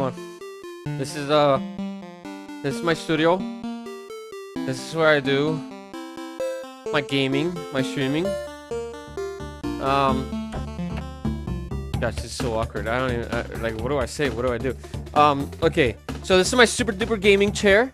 on. This is my studio. This is where I do my gaming, my streaming. Gosh, this is so awkward. I don't even like. What do I say? What do I do? Okay. So this is my super duper gaming chair.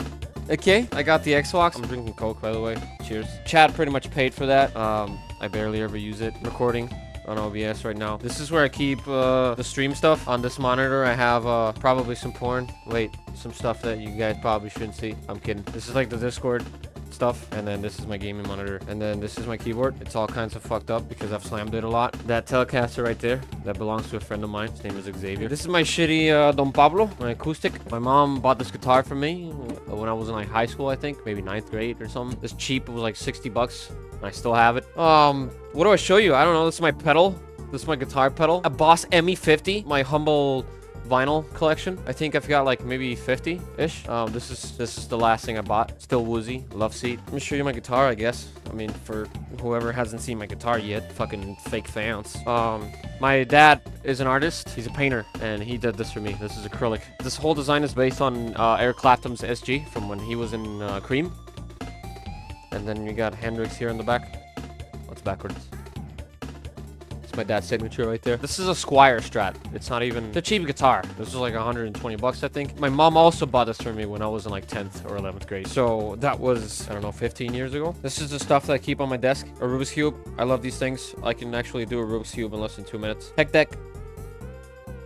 Okay, I got the Xbox. I'm drinking Coke, by the way. Cheers. Chad pretty much paid for that. I barely ever use it. Recording on OBS right now. This is where I keep the stream stuff. On this monitor, I have probably some porn. Wait, some stuff that you guys probably shouldn't see. I'm kidding. This is like the Discord stuff, and then this is my gaming monitor, and then this is my keyboard. It's all kinds of fucked up because I've slammed it a lot. That Telecaster right there, that belongs to a friend of mine. His name is Xavier. This is my shitty Don Pablo, my acoustic. My mom bought this guitar for me when I was in like high school, I think, maybe 9th grade or something. This cheap, it was like 60 bucks. I still have it. What do I show you? I don't know. This is my pedal. This is my guitar pedal. A Boss ME50, my humble vinyl collection. I think I've got like maybe 50-ish. This is the last thing I bought. Still woozy. Love seat. Let me show you my guitar, I guess. I mean, for whoever hasn't seen my guitar yet, fucking fake fans. My dad is an artist. He's a painter, and he did this for me. This is acrylic. This whole design is based on Eric Clapton's SG from when he was in Cream. And then you got Hendrix here in the back. What's backwards? It's my dad's signature right there. This is a Squire Strat. It's not even... It's a cheap guitar. This was like 120 bucks, I think. My mom also bought this for me when I was in like 10th or 11th grade. So that was, I don't know, 15 years ago. This is the stuff that I keep on my desk. A Rubik's Cube. I love these things. I can actually do a Rubik's Cube in less than 2 minutes. Tech deck.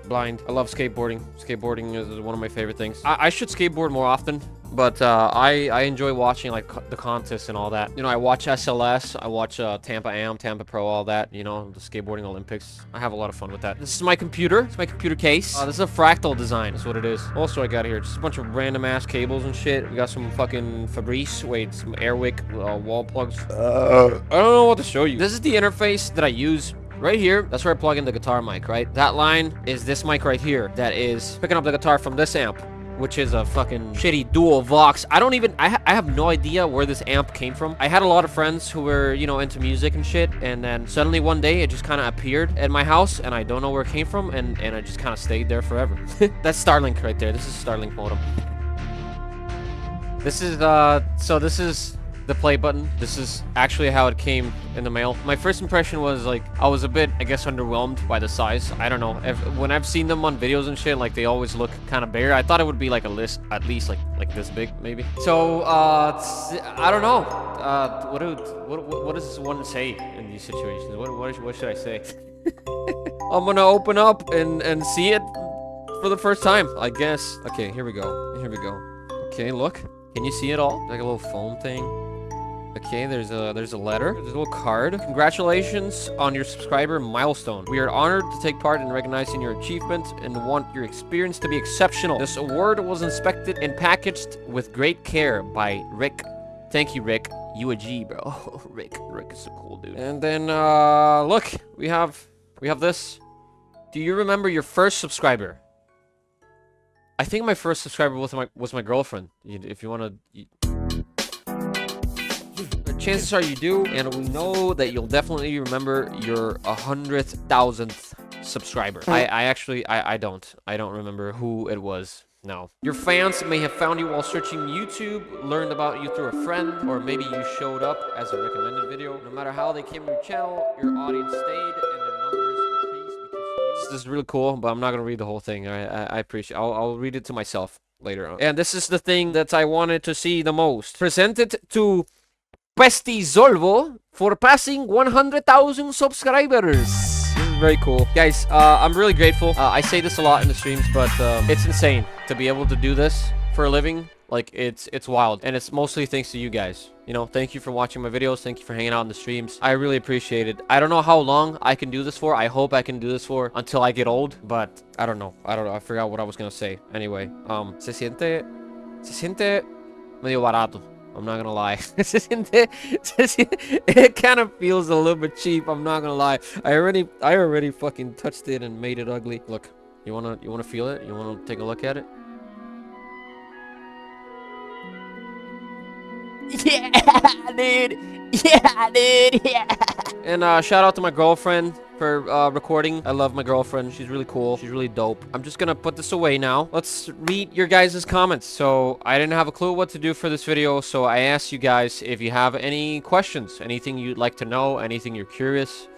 Blind. I love skateboarding. Skateboarding is one of my favorite things. I should skateboard more often, but I enjoy watching like the contests and all that. You know, I watch SLS, I watch Tampa Am, Tampa Pro, all that. You know, the skateboarding Olympics. I have a lot of fun with that. This is my computer. It's my computer case. This is a fractal design. That's what it is. Also, I got here just a bunch of random ass cables and shit. We got some fucking Fabrice. Wait, some Airwick wall plugs. I don't know what to show you. This is the interface that I use. Right here, that's where I plug in the guitar mic, right? That line is this mic right here that is picking up the guitar from this amp, which is a fucking shitty dual Vox. I have no idea where this amp came from. I had a lot of friends who were, you know, into music and shit, and then suddenly one day it just kind of appeared at my house, and I don't know where it came from, and I just kind of stayed there forever. That's Starlink right there. This is Starlink modem. This is, so this is the play button. This is actually how it came in the mail. My first impression was like, I was a bit, I guess, underwhelmed by the size. I don't know. When I've seen them on videos and shit, like they always look kind of bigger. I thought it would be like at least like this big, maybe. So, I don't know. What does one say in these situations? What should I say? I'm gonna open up and see it for the first time, I guess. Okay, here we go. Here we go. Okay, look. Can you see it all? Like a little foam thing. Okay, there's a letter. There's a little card. Congratulations on your subscriber milestone. We are honored to take part in recognizing your achievement and want your experience to be exceptional. This award was inspected and packaged with great care by Rick. Thank you, Rick. You a G, bro. Rick is a cool dude. And then look, we have this. Do you remember your first subscriber? I think my first subscriber was my girlfriend. If you want to... Chances are you do, and we know that you'll definitely remember your 100,000th subscriber. I don't remember who it was. No. Your fans may have found you while searching YouTube, learned about you through a friend, or maybe you showed up as a recommended video. No matter how they came to your channel, your audience stayed and their numbers increased because you... This is really cool, but I'm not gonna read the whole thing. I appreciate. I'll read it to myself later on. And this is the thing that I wanted to see the most. Presented to Pesti Zolvo for passing 100,000 subscribers. This is very cool. Guys, I'm really grateful. I say this a lot in the streams, but it's insane to be able to do this for a living. Like, it's wild. And it's mostly thanks to you guys. You know, thank you for watching my videos. Thank you for hanging out in the streams. I really appreciate it. I don't know how long I can do this for. I hope I can do this for until I get old, but I don't know. I forgot what I was gonna say. Anyway, se siente medio barato. I'm not gonna lie. It kind of feels a little bit cheap. I'm not gonna lie. I already fucking touched it and made it ugly. Look, you wanna feel it? You wanna take a look at it? Yeah, dude. Yeah, dude. Yeah. And shout out to my girlfriend. for recording. I love my girlfriend. She's really cool. She's really dope. I'm just gonna put this away now. Let's read your guys' comments. So I didn't have a clue what to do for this video, so I asked you guys if you have any questions, anything you'd like to know, anything you're curious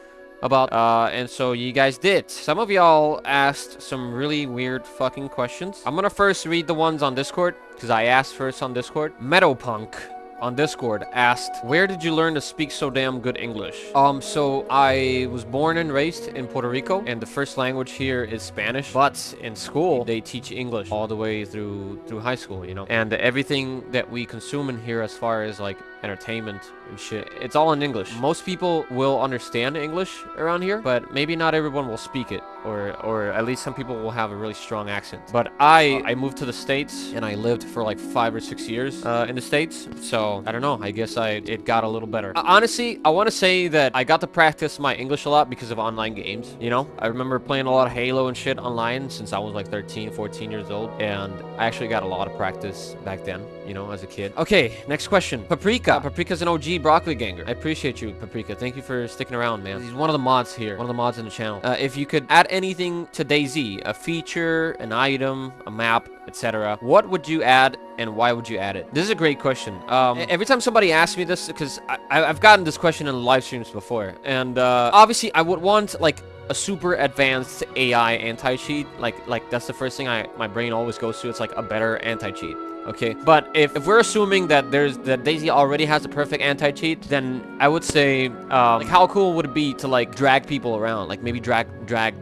about, and so you guys did. Some of y'all asked some really weird fucking questions. I'm gonna first read the ones on Discord, because I asked first on Discord. Meadowpunk on Discord asked, where did you learn to speak so damn good English? So I was born and raised in Puerto Rico, and the first language here is Spanish, but in school they teach English all the way through high school, you know, and everything that we consume in here as far as like entertainment and shit, it's all in English. Most people will understand English around here, but maybe not everyone will speak it, or at least some people will have a really strong accent. But I moved to the States, and I lived for like 5 or 6 years in the States, so I don't know, I guess it got a little better. Honestly, I want to say that I got to practice my English a lot because of online games, you know. I remember playing a lot of Halo and shit online since I was like 13, 14 years old, and I actually got a lot of practice back then, you know, as a kid. Okay, next question. Paprika. Paprika's an OG broccoli ganger. I appreciate you, Paprika. Thank you for sticking around, man. He's one of the mods here, one of the mods in the channel. If you could add anything to DayZ, a feature, an item, a map, etc., what would you add and why would you add it? This is a great question. Every time somebody asks me this, because I've gotten this question in live streams before, and obviously I would want like a super advanced AI anti-cheat. Like that's the first thing my brain always goes to. It's like a better anti-cheat. Okay, but if we're assuming that DayZ already has a perfect anti-cheat, then I would say, like, how cool would it be to like drag people around, like maybe drag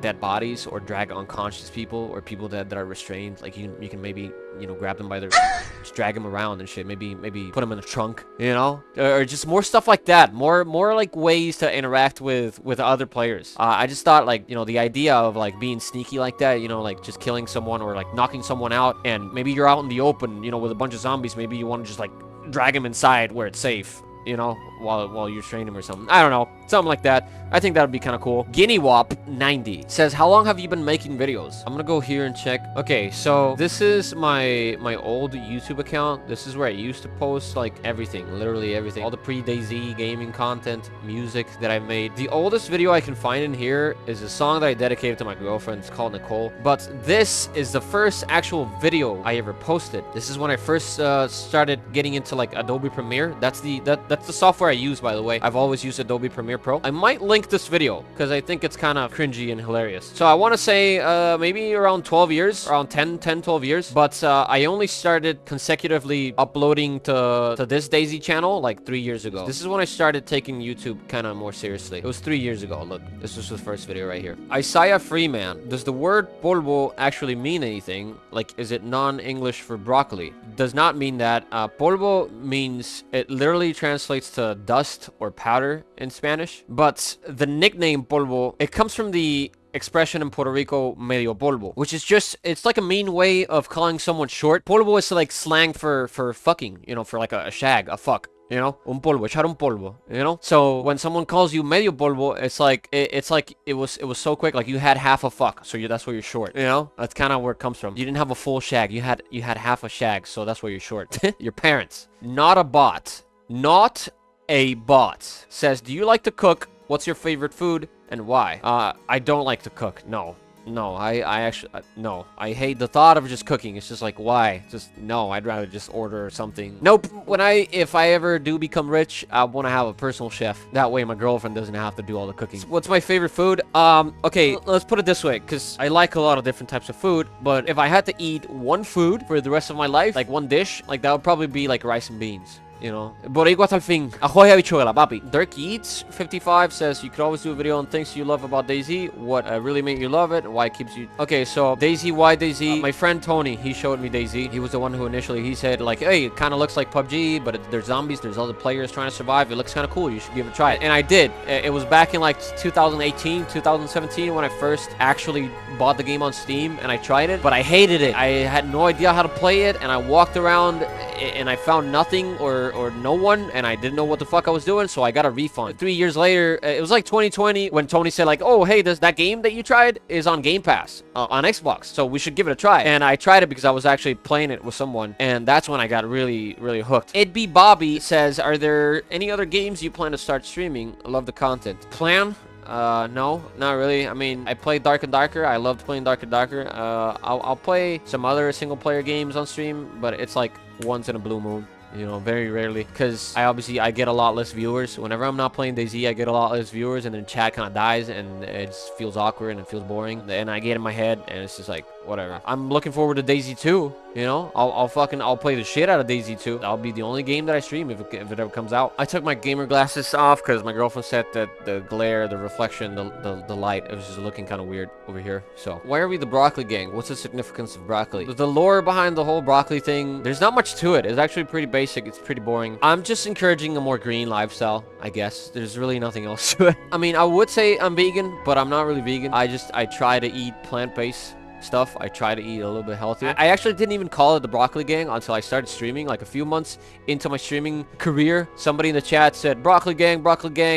dead bodies, or drag unconscious people, or people that are restrained. Like you can maybe, you know, grab them by their, just drag them around and shit. Maybe put them in a trunk, you know, or just more stuff like that. More like ways to interact with other players. I just thought, like, you know, the idea of like being sneaky like that, you know, like just killing someone or like knocking someone out, and maybe you're out in the open, you know, with a bunch of zombies. Maybe you want to just like drag them inside where it's safe, you know, while you're training them or something. I don't know, something like that. I think that would be kind of cool. GuineaWop90 says, how long have you been making videos? I'm gonna go here and check. Okay, so this is my old YouTube account. This is where I used to post like everything, literally everything, all the pre-DayZ gaming content, music that I made. The oldest video I can find in here is a song that I dedicated to my girlfriend. It's called Nicole. But this is the first actual video I ever posted. This is when I first started getting into like Adobe Premiere. That's the software I use, by the way. I've always used Adobe Premiere Pro. I might link this video because I think it's kind of cringy and hilarious. So I want to say maybe around 12 years, around 10, 12 years. But I only started consecutively uploading to this DayZ channel like 3 years ago. This is when I started taking YouTube kind of more seriously. It was 3 years ago. Look, this was the first video right here. Isaiah Freeman, does the word polvo actually mean anything? Like, is it non-English for broccoli? Does not mean that. Polvo means, it literally translates to dust or powder in Spanish. But the nickname polvo, it comes from the expression in Puerto Rico, medio polvo, which is just, it's like a mean way of calling someone short. Polvo is like slang for fucking, you know, for like a shag, a fuck. You know, un polvo, echar un polvo, you know? So when someone calls you medio polvo, it's like it was so quick, like you had half a fuck, so that's where you're short, you know? That's kind of where it comes from. You didn't have a full shag, you had half a shag, so that's where you're short. Your parents. Not a bot. Not a bot. Says, do you like to cook? What's your favorite food and why? I don't like to cook. No, I actually, no. I hate the thought of just cooking. It's just like, why? Just, no, I'd rather just order something. Nope. If I ever do become rich, I want to have a personal chef. That way my girlfriend doesn't have to do all the cooking. What's my favorite food? Okay, let's put it this way, because I like a lot of different types of food, but if I had to eat one food for the rest of my life, like one dish, like that would probably be like rice and beans. You know, boricua hasta el fin. Ahoy habichuela, papi. Dirk Eats 55 says, you could always do a video on things you love about DayZ. What really made you love it? Why it keeps you... Okay, so DayZ, why DayZ? My friend Tony, he showed me DayZ. He was the one who initially, he said like, hey, it kind of looks like PUBG, but there's zombies, there's other players trying to survive. It looks kind of cool. You should give it a try. And I did. It was back in like 2018, 2017 when I first actually bought the game on Steam and I tried it, but I hated it. I had no idea how to play it, and I walked around and I found nothing or no one, and I didn't know what the fuck I was doing, so I got a refund. 3 years later, it was like 2020 when Tony said like, oh, hey, that game that you tried is on Game Pass on Xbox, so we should give it a try. And I tried it because I was actually playing it with someone, and that's when I got really hooked. It'd Be Bobby says, are there any other games you plan to start streaming? I love the content. Plan? No, not really. I mean, I play Dark and Darker. I loved playing Dark and Darker. I'll play some other single player games on stream, but it's like once in a blue moon. You know, very rarely, because I get a lot less viewers. Whenever I'm not playing DayZ, I get a lot less viewers, and then chat kind of dies, and it just feels awkward and it feels boring. And I get in my head, and it's just like, whatever. I'm looking forward to DayZ 2. You know, I'll play the shit out of DayZ 2. That'll be the only game that I stream if it ever comes out. I took my gamer glasses off because my girlfriend said that the glare, the reflection, the light, it was just looking kind of weird over here. So why are we the broccoli gang? What's the significance of broccoli? The lore behind the whole broccoli thing, there's not much to it. It's actually pretty basic. It's pretty boring. I'm just encouraging a more green lifestyle, I guess. There's really nothing else to it. I mean, I would say I'm vegan, but I'm not really vegan. I try to eat plant-based stuff. I try to eat a little bit healthier. I actually didn't even call it the broccoli gang until I started streaming. Like a few months into my streaming career, somebody in the chat said broccoli gang,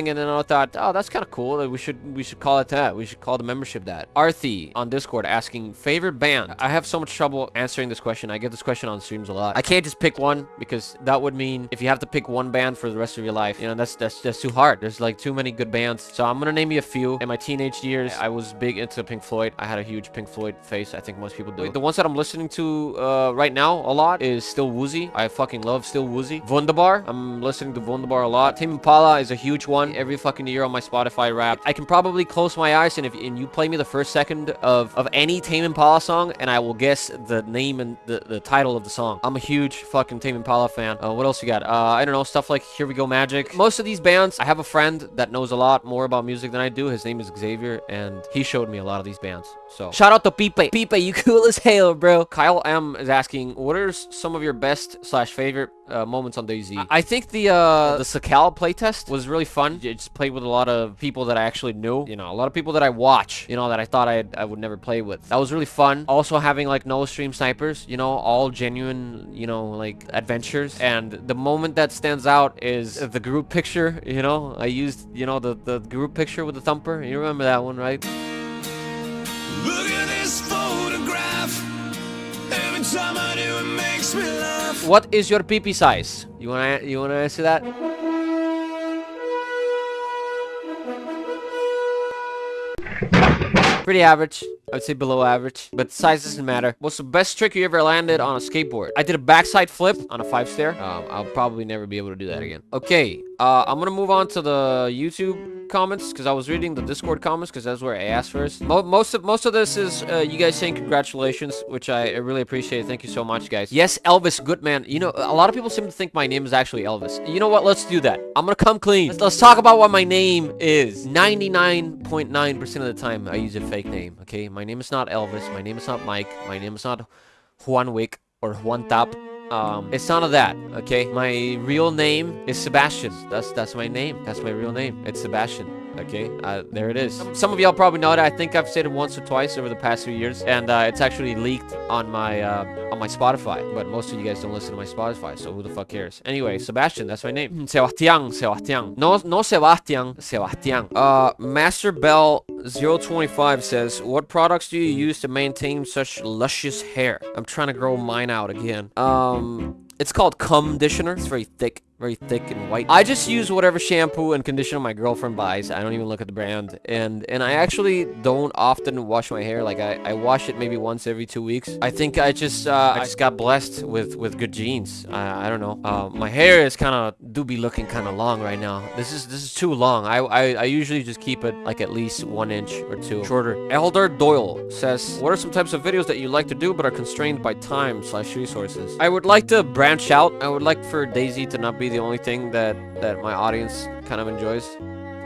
and then I thought, oh, that's kind of cool. We should call it that. We should call the membership that. Arthi on Discord asking favorite band. I have so much trouble answering this question. I get this question on streams a lot. I can't just pick one, because that would mean if you have to pick one band for the rest of your life, you know, that's too hard. There's like too many good bands. So I'm gonna name you a few. In my teenage years, I was big into Pink Floyd. I had a huge Pink Floyd phase. I think most people do. The ones that I'm listening to right now a lot is Still Woozy. I fucking love Still Woozy. Wunderbar. I'm listening to Wunderbar a lot. Tame Impala is a huge one. Every fucking year on my Spotify Wrapped. I can probably close my eyes, and you play me the first second of any Tame Impala song, and I will guess the name and the title of the song. I'm a huge fucking Tame Impala fan. What else you got? I don't know, stuff like Here We Go Magic. Most of these bands, I have a friend that knows a lot more about music than I do. His name is Xavier, and he showed me a lot of these bands. So shout out to Pipe. Pipe, you cool as hell, bro. Kyle M is asking, what are some of your best / favorite moments on DayZ? I think the Sakal playtest was really fun. I just played with a lot of people that I actually knew. You know, a lot of people that I watch, you know, that I thought I would never play with. That was really fun. Also having like no stream snipers, you know, all genuine, you know, like adventures. And the moment that stands out is the group picture. You know, I used, you know, the group picture with the thumper. You remember that one, right? Look at this photograph. Every time I do, it makes me laugh. What is your pee-pee size? You wanna answer that? Pretty average. I would say below average, but size doesn't matter. What's the best trick you ever landed on a skateboard? I did a backside flip on a 5-stair. I'll probably never be able to do that again. Okay, I'm gonna move on to the YouTube comments, because I was reading the Discord comments, because that's where I asked first. Most of this is you guys saying congratulations, which I really appreciate. Thank you so much, guys. Yes, Elvis Goodman. You know, a lot of people seem to think my name is actually Elvis. You know what? Let's do that. I'm gonna come clean. Let's talk about what my name is. 99.9% of the time, I use a fake name. Okay, my name is not Elvis. My name is not Mike. My name is not Juan Wick or Juan Tap. It's none of that, okay? My real name is Sebastian. That's my name. That's my real name. It's Sebastian, okay? There it is. Some of y'all probably know that. I think I've said it once or twice over the past few years, and it's actually leaked on my Spotify. But most of you guys don't listen to my Spotify, so who the fuck cares? Anyway, Sebastian, that's my name. Sebastian. No Sebastian. Master Bell 025 says, what products do you use to maintain such luscious hair? I'm trying to grow mine out again. It's called conditioner. It's very thick and white. I just use whatever shampoo and conditioner my girlfriend buys. I don't even look at the brand. And I actually don't often wash my hair. Like I wash it maybe once every 2 weeks. I think I just got blessed with good genes. I don't know. My hair is do be looking kind of long right now. This is too long. I usually just keep it like at least 1 inch or 2 shorter. Elder Doyle says, what are some types of videos that you like to do but are constrained by time / resources? I would like to branch out. I would like for DayZ to not be the only thing that my audience kind of enjoys.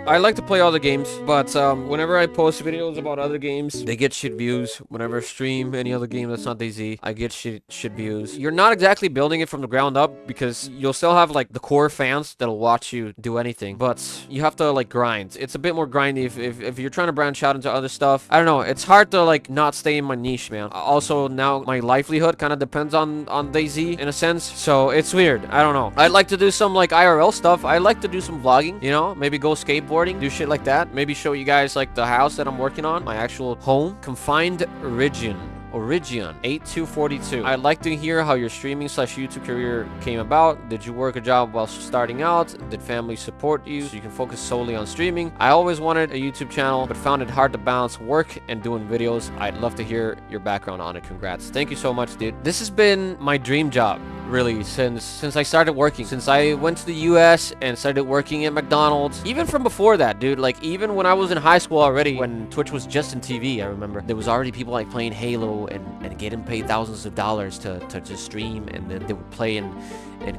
I like to play other games, but whenever I post videos about other games, they get shit views. Whenever I stream any other game that's not DayZ, I get shit views. You're not exactly building it from the ground up, because you'll still have like the core fans that'll watch you do anything, but you have to like grind. It's a bit more grindy if you're trying to branch out into other stuff. I don't know. It's hard to like not stay in my niche, man. Also, now my livelihood kind of depends on DayZ in a sense, so it's weird. I don't know. I'd like to do some like IRL stuff. I like to do some vlogging, you know, maybe go skateboarding, do shit like that. Maybe show you guys like the house that I'm working on, my actual home. Confined Region Origion8242. I'd like to hear how your streaming/YouTube career came about. Did you work a job while starting out? Did family support you so you can focus solely on streaming? I always wanted a YouTube channel, but found it hard to balance work and doing videos. I'd love to hear your background on it. Congrats. Thank you so much, dude. This has been my dream job, really, since I started working. Since I went to the US and started working at McDonald's. Even from before that, dude. Like, even when I was in high school already, when Twitch was just in TV, I remember there was already people like playing Halo and getting paid thousands of dollars to just stream, and then they would play in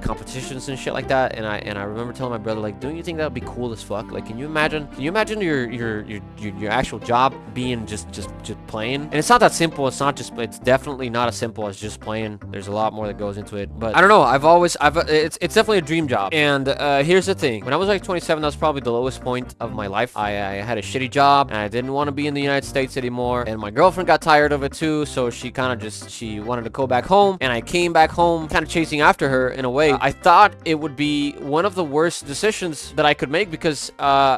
competitions and shit like that. And I remember telling my brother, like, don't you think that would be cool as fuck? Like, can you imagine your actual job being just playing? And it's not that simple. It's definitely not as simple as just playing. There's a lot more that goes into it. But I don't know. It's definitely a dream job. And here's the thing. When I was like 27, that was probably the lowest point of my life. I had a shitty job, and I didn't want to be in the United States anymore. And my girlfriend got tired of it too, so she kind of she wanted to go back home. And I came back home kind of chasing after her in a way. I thought it would be one of the worst decisions that I could make, because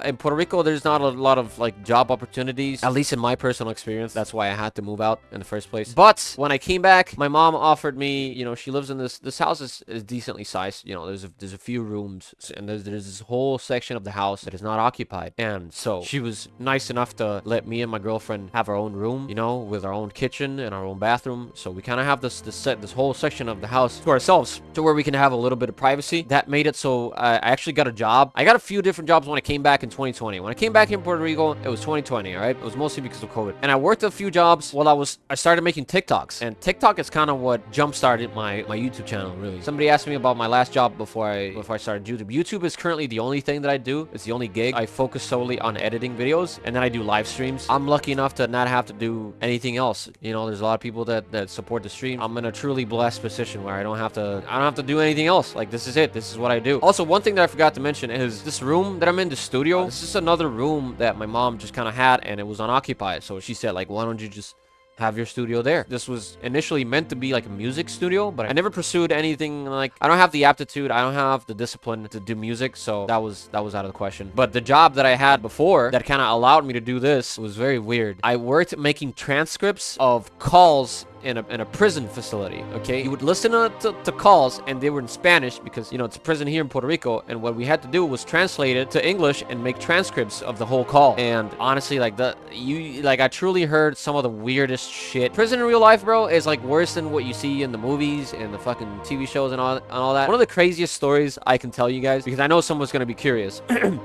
in Puerto Rico, there's not a lot of like job opportunities, at least in my personal experience. That's why I had to move out in the first place. But when I came back, my mom offered me, you know, she lives in this house is decently sized. You know, there's a few rooms, and there's this whole section of the house that is not occupied. And so she was nice enough to let me and my girlfriend have our own room, you know, with our own kitchen and our own bathroom. So we kind of have this whole section of the house to ourselves, to where we can have a little bit of privacy. That made it so I actually got a job. I got a few different jobs when I came back in 2020. When I came back in Puerto Rico, it was 2020, all right? It was mostly because of COVID. And I worked a few jobs while I started making TikToks. And TikTok is kind of what jump-started my YouTube channel, really. Somebody asked me about my last job before I started YouTube. YouTube is currently the only thing that I do. It's the only gig. I focus solely on editing videos, and then I do live streams. I'm lucky enough to not have to do anything else. You know, there's a lot of people that support the stream. I'm in a truly blessed position where I don't have to do anything else. Like, this is it. This is what I do. Also, one thing that I forgot to mention is this room that I'm in, the studio. This is another room that my mom just kind of had, and it was unoccupied. So she said, like, why don't you just have your studio there? This was initially meant to be like a music studio, but I never pursued anything. Like, I don't have the aptitude, I don't have the discipline to do music, so that was out of the question. But the job that I had before that kind of allowed me to do this was very weird. I worked making transcripts of calls in a prison facility. Okay, you would listen to calls, and they were in Spanish, because, you know, it's a prison here in Puerto Rico, and what we had to do was translate it to English and make transcripts of the whole call. And honestly, like, I truly heard some of the weirdest shit. Prison in real life, bro, is like worse than what you see in the movies and the fucking TV shows and all that. One of the craziest stories I can tell you guys, because I know someone's gonna be curious.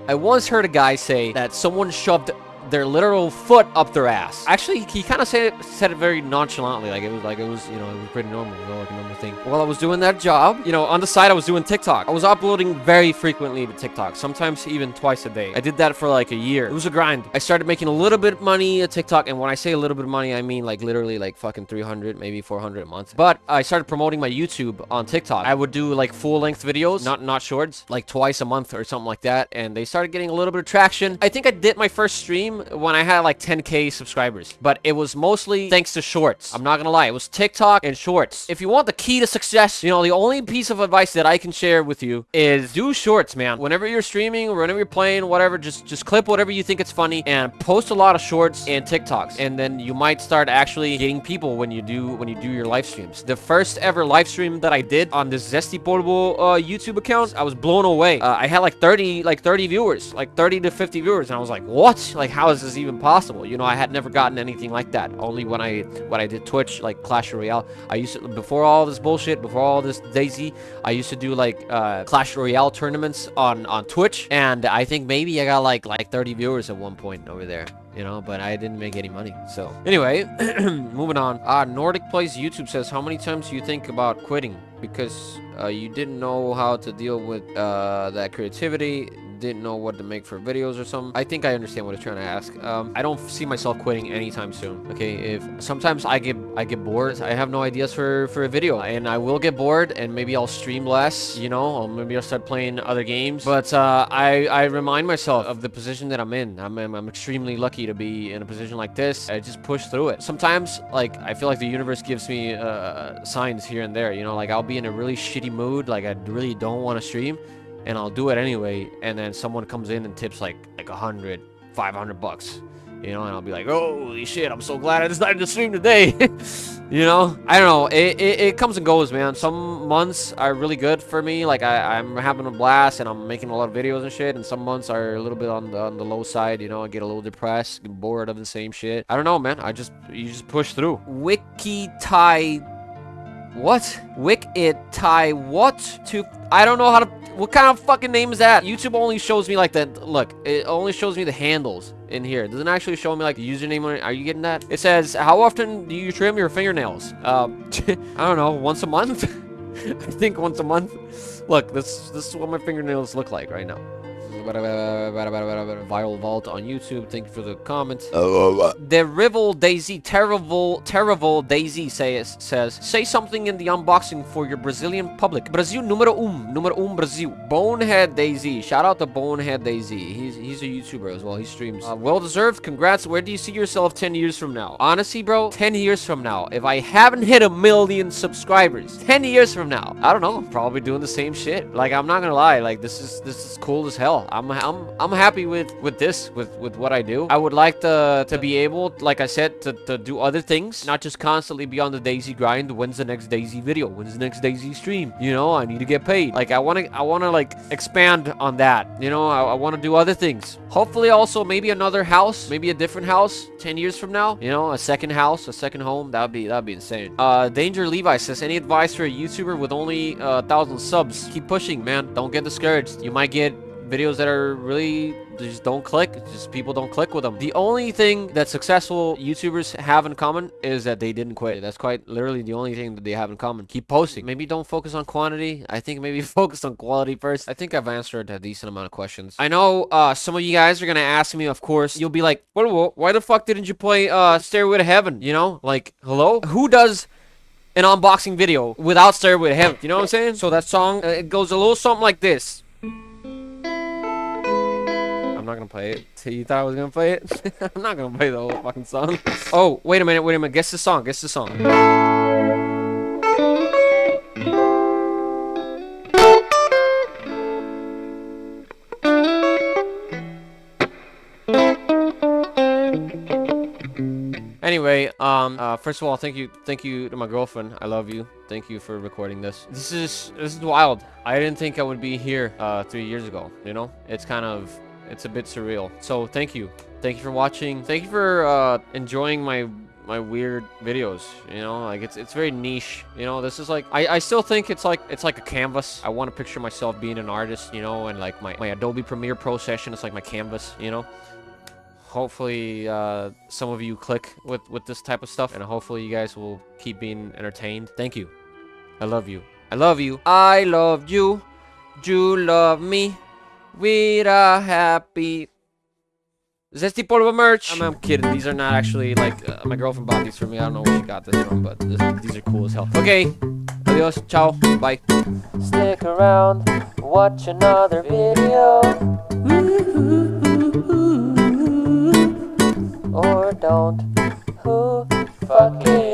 I once heard a guy say that someone shoved their literal foot up their ass. Actually, he kind of said it very nonchalantly, like it was, you know, it was pretty normal, you know, like a normal thing. While I was doing that job, you know, on the side I was doing TikTok. I was uploading very frequently to TikTok, sometimes even twice a day. I did that for like a year. It was a grind. I started making a little bit of money at TikTok, and when I say a little bit of money, I mean like literally like fucking 300, maybe 400 a month. But I started promoting my YouTube on TikTok. I would do like full-length videos, not shorts, like twice a month or something like that, and they started getting a little bit of traction. I think I did my first stream when I had like 10K subscribers, but it was mostly thanks to shorts. I'm not gonna lie, it was TikTok and shorts. If you want the key to success, you know, the only piece of advice that I can share with you is do shorts, man. Whenever you're streaming or whenever you're playing, whatever, just clip whatever you think it's funny and post a lot of shorts and TikToks, and then you might start actually getting people when you do your live streams. The first ever live stream that I did on this Zesty Portable YouTube account, I was blown away. I had like 30 viewers, like 30 to 50 viewers, and I was like, what? Like, how is this even possible? You know, I had never gotten anything like that. Only when I did Twitch, like Clash Royale. I used to, before all this bullshit, before all this DayZ, I used to do like Clash Royale tournaments on Twitch, and I think maybe I got like 30 viewers at one point over there, you know, but I didn't make any money. So anyway, moving on. Nordic Plays YouTube says, how many times do you think about quitting because you didn't know how to deal with that creativity, didn't know what to make for videos or something? I think I understand what it's trying to ask. I don't see myself quitting anytime soon. Okay, if sometimes I get bored, I have no ideas for a video, and I will get bored, and maybe I'll stream less, you know, or maybe I'll start playing other games. But I remind myself of the position that I'm in. I'm extremely lucky to be in a position like this. I just push through it. Sometimes, like, I feel like the universe gives me signs here and there, you know, like I'll be in a really shitty mood, like I really don't want to stream, and I'll do it anyway, and then someone comes in and tips like 100, 500 bucks, you know, and I'll be like, holy shit, I'm so glad I decided to stream today. You know, I don't know. It comes and goes, man. Some months are really good for me. Like I'm having a blast and I'm making a lot of videos and shit. And some months are a little bit on the low side. You know, I get a little depressed, get bored of the same shit. I don't know, man. You just push through. Wiki Thai. What? Wick it Thai what? To I don't know how to. What kind of fucking name is that? YouTube only shows me like the look. It only shows me the handles in here. It doesn't actually show me like the username. Are you getting that? It says, how often do you trim your fingernails? I don't know. Once a month. I think once a month. Look, this is what my fingernails look like right now. Viral Vault on YouTube. Thank you for the comment. Terrible DayZ, terrible DayZ says, say something in the unboxing for your Brazilian public. Brasil número Brasil. Bonehead DayZ. Shout out to Bonehead DayZ. He's a YouTuber as well. He streams. Well deserved. Congrats. Where do you see yourself 10 years from now? Honestly, bro, 10 years from now, if I haven't hit 1 million subscribers, 10 years from now, I don't know, probably doing the same shit. Like, I'm not gonna lie, like this is cool as hell. I'm happy with what I do. I would like to be able, like I said, to do other things, not just constantly be on the DayZ grind. When's the next DayZ video? When's the next DayZ stream? You know, I need to get paid. Like, I wanna like expand on that. You know, I want to do other things. Hopefully, also maybe another house, maybe a different house 10 years from now. You know, a second house, a second home. That'd be insane. Danger Levi says, any advice for a YouTuber with only 1,000 subs? Keep pushing, man. Don't get discouraged. You might get videos that are really just don't click. Just people don't click with them. The only thing that successful YouTubers have in common is that they didn't quit. That's quite literally the only thing that they have in common. Keep posting. Maybe don't focus on quantity. I think maybe focus on quality first. I think I've answered a decent amount of questions. I know some of you guys are gonna ask me, of course. You'll be like, why the fuck didn't you play Stairway to Heaven? You know, like, hello? Who does an unboxing video without Stairway to Heaven? You know what I'm saying? So that song, it goes a little something like this. I'm not gonna play it. You thought I was gonna play it? I'm not gonna play the whole fucking song. Oh, wait a minute. Guess the song. Anyway, first of all, thank you to my girlfriend. I love you. Thank you for recording this. This is wild. I didn't think I would be here 3 years ago. You know, it's a bit surreal. So thank you for watching. Thank you for enjoying my weird videos. You know, like it's very niche. You know, this is like I still think it's like a canvas. I want to picture myself being an artist. You know, and like my Adobe Premiere Pro session is like my canvas. You know. Hopefully some of you click with this type of stuff, and hopefully you guys will keep being entertained. Thank you. I love you. I love you. I love you. You love me. We're happy. Zesty Polvo merch. I'm kidding. These are not actually like my girlfriend bought these for me. I don't know where she got this from, but these are cool as hell. Okay. Adios. Ciao. Bye. Stick around. Watch another video. Or don't. Who fucking